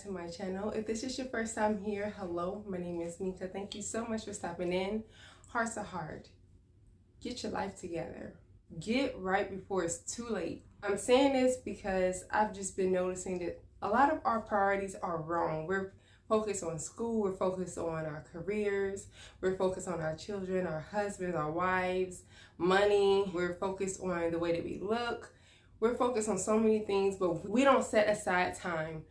back to my channel. If this is your first time here, hello, my name is Mika. Thank you so much for stopping in. Hearts to heart, get your life together. Get right before it's too late. I'm saying this because I've just been noticing that a lot of our priorities are wrong. We're focused on school, we're focused on our careers, we're focused on our children, our husbands, our wives, money, we're focused on the way that we look. We're focused on so many things, but we don't set aside time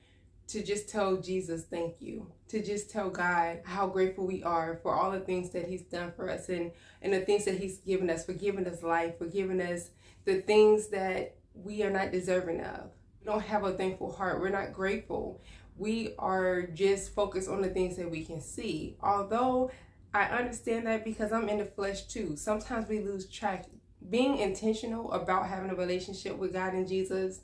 to just tell Jesus thank you, to just tell God how grateful we are for all the things that he's done for us and the things that he's given us, for giving us life, for giving us the things that we are not deserving of. We don't have a thankful heart. We're not grateful. We are just focused on the things that we can see. Although I understand that because I'm in the flesh too. Sometimes we lose track. Being intentional about having a relationship with God and Jesus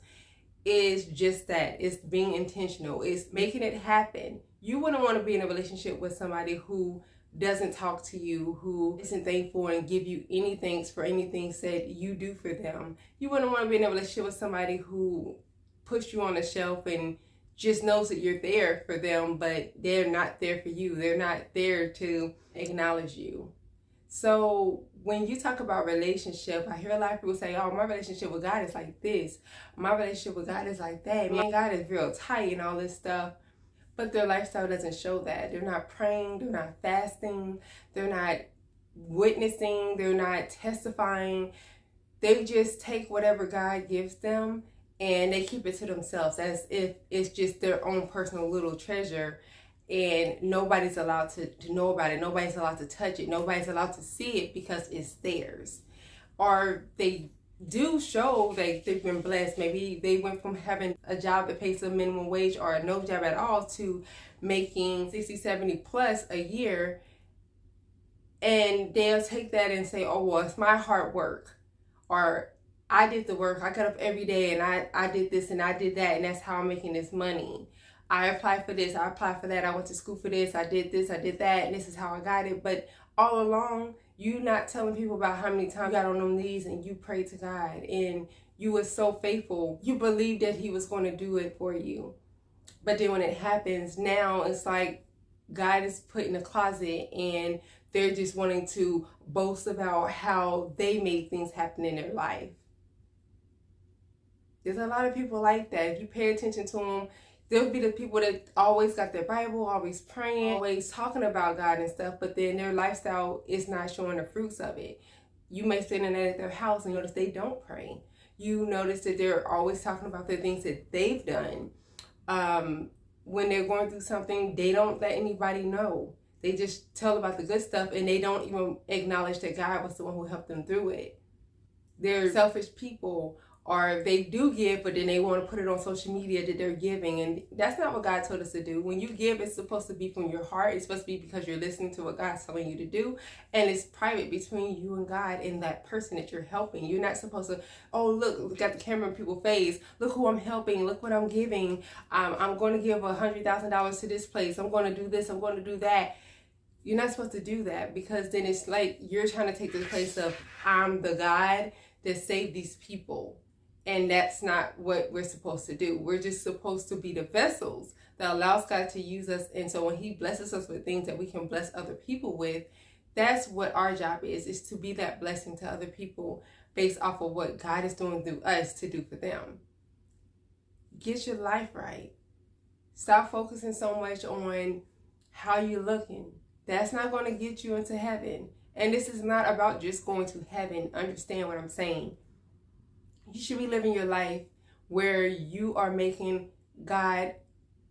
is just that. It's being intentional. It's making it happen. You wouldn't want to be in a relationship with somebody who doesn't talk to you, who isn't thankful and give you any thanks for anything that you do for them. You wouldn't want to be in a relationship with somebody who puts you on the shelf and just knows that you're there for them, but they're not there for you. They're not there to acknowledge you. So when you talk about relationship, I hear a lot of people say, oh, my relationship with God is like this. My relationship with God is like that. Man, God is real tight and all this stuff. But their lifestyle doesn't show that. They're not praying. They're not fasting. They're not witnessing. They're not testifying. They just take whatever God gives them and they keep it to themselves as if it's just their own personal little treasure. And nobody's allowed to know about it. Nobody's allowed to touch it. Nobody's allowed to see it because it's theirs. Or they do show that they've been blessed. Maybe they went from having a job that pays a minimum wage or no job at all to making 60, 70 plus a year. And they'll take that and say, oh, well, it's my hard work. Or I did the work. I got up every day and I did this and I did that. And that's how I'm making this money. I applied for this, I applied for that, I went to school for this, I did this, I did that, and this is how I got it. But all along, you not telling people about how many times you got on them knees and you prayed to God and you were so faithful. You believed that he was going to do it for you. But then when it happens, now it's like God is put in a closet and they're just wanting to boast about how they made things happen in their life. There's a lot of people like that. If you pay attention to them, there'll be the people that always got their Bible, always praying, always talking about God and stuff, but then their lifestyle is not showing the fruits of it. You may sit in at their house and notice they don't pray. You notice that they're always talking about the things that they've done. When they're going through something, they don't let anybody know. They just tell about the good stuff and they don't even acknowledge that God was the one who helped them through it. They're selfish people. Or they do give, but then they want to put it on social media that they're giving. And that's not what God told us to do. When you give, it's supposed to be from your heart. It's supposed to be because you're listening to what God's telling you to do. And it's private between you and God and that person that you're helping. You're not supposed to, oh, look at the camera in people's face. Look who I'm helping. Look what I'm giving. I'm going to give $100,000 to this place. I'm going to do this. I'm going to do that. You're not supposed to do that because then it's like you're trying to take the place of I'm the God that saved these people. And that's not what we're supposed to do. We're just supposed to be the vessels that allows God to use us. And so when he blesses us with things that we can bless other people with, that's what our job is to be that blessing to other people based off of what God is doing through us to do for them. Get your life right. Stop focusing so much on how you're looking. That's not going to get you into heaven. And this is not about just going to heaven. Understand what I'm saying. You should be living your life where you are making God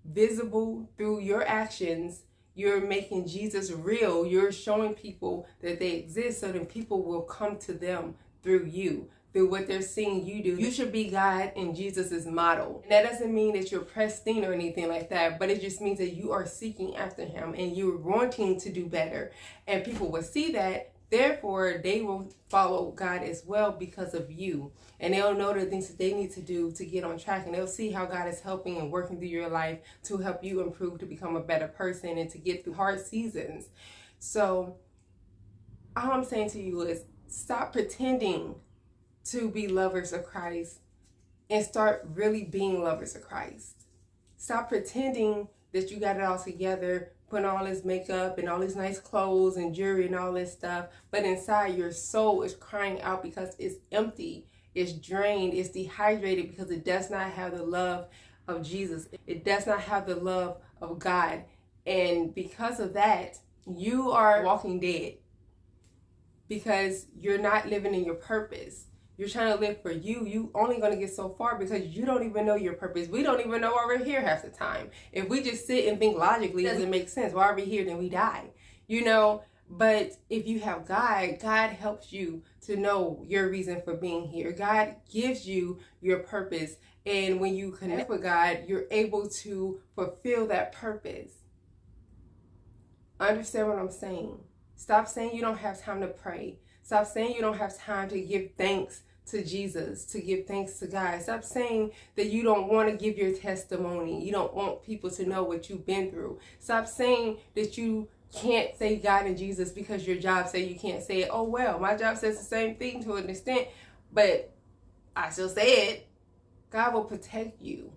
visible through your actions. You're making Jesus real. You're showing people that they exist so that people will come to them through you, through what they're seeing you do. You should be God and Jesus's model. And that doesn't mean that you're pristine or anything like that, but it just means that you are seeking after him and you're wanting to do better. And people will see that. Therefore, they will follow God as well because of you. And they'll know the things that they need to do to get on track. And they'll see how God is helping and working through your life to help you improve, to become a better person, and to get through hard seasons. So, all I'm saying to you is stop pretending to be lovers of Christ and start really being lovers of Christ. Stop pretending that you got it all together, putting all this makeup and all these nice clothes and jewelry and all this stuff, but inside your soul is crying out because it's empty, it's drained, it's dehydrated because it does not have the love of Jesus. It does not have the love of God. And because of that, you are walking dead because you're not living in your purpose. You're trying to live for you. You only going to get so far because you don't even know your purpose. We don't even know why we're here half the time. If we just sit and think logically, it doesn't make sense. Why are we here? Then we die. You know, but if you have God, God helps you to know your reason for being here. God gives you your purpose. And when you connect with God, you're able to fulfill that purpose. Understand what I'm saying? Stop saying you don't have time to pray. Stop saying you don't have time to give thanks to Jesus, to give thanks to God. Stop saying that you don't want to give your testimony. You don't want people to know what you've been through. Stop saying that you can't say God and Jesus because your job says you can't say it. Oh, well, my job says the same thing to an extent, but I still say it. God will protect you.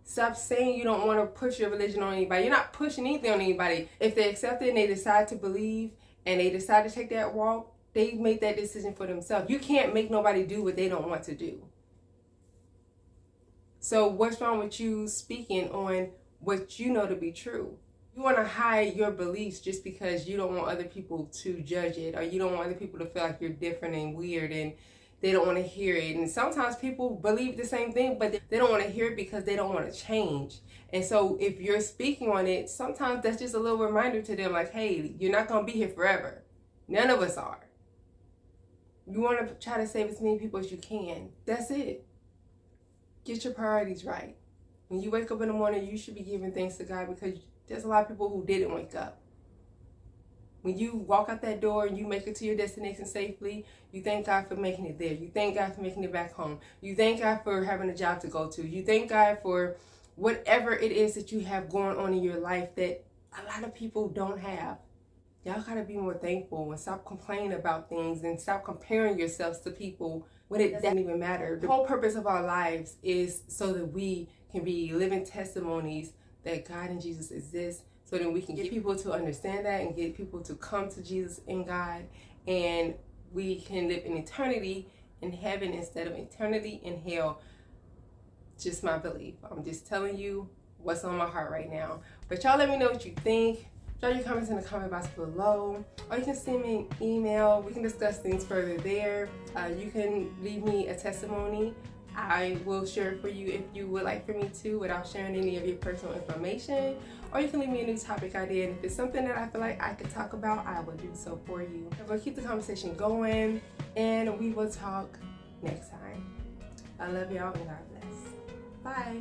Stop saying you don't want to push your religion on anybody. You're not pushing anything on anybody. If they accept it and they decide to believe and they decide to take that walk, they made that decision for themselves. You can't make nobody do what they don't want to do. So what's wrong with you speaking on what you know to be true? You want to hide your beliefs just because you don't want other people to judge it, or you don't want other people to feel like you're different and weird and they don't want to hear it. And sometimes people believe the same thing, but they don't want to hear it because they don't want to change. And so if you're speaking on it, sometimes that's just a little reminder to them, like, hey, you're not going to be here forever. None of us are. You want to try to save as many people as you can. That's it. Get your priorities right. When you wake up in the morning, you should be giving thanks to God because there's a lot of people who didn't wake up. When you walk out that door and you make it to your destination safely, you thank God for making it there. You thank God for making it back home. You thank God for having a job to go to. You thank God for whatever it is that you have going on in your life that a lot of people don't have. Y'all gotta be more thankful and stop complaining about things and stop comparing yourselves to people when it doesn't even matter. The whole purpose of our lives is so that we can be living testimonies that God and Jesus exist, so that we can get people to understand that and get people to come to Jesus and God, and we can live in eternity in heaven instead of eternity in hell. Just my belief. I'm just telling you what's on my heart right now. But y'all let me know what you think. Drop your comments in the comment box below, or you can send me an email. We can discuss things further there. You can leave me a testimony. I will share it for you if you would like for me to, without sharing any of your personal information. Or you can leave me a new topic idea, and if it's something that I feel like I could talk about, I will do so for you. We'll keep the conversation going, and we will talk next time. I love y'all, and God bless. Bye.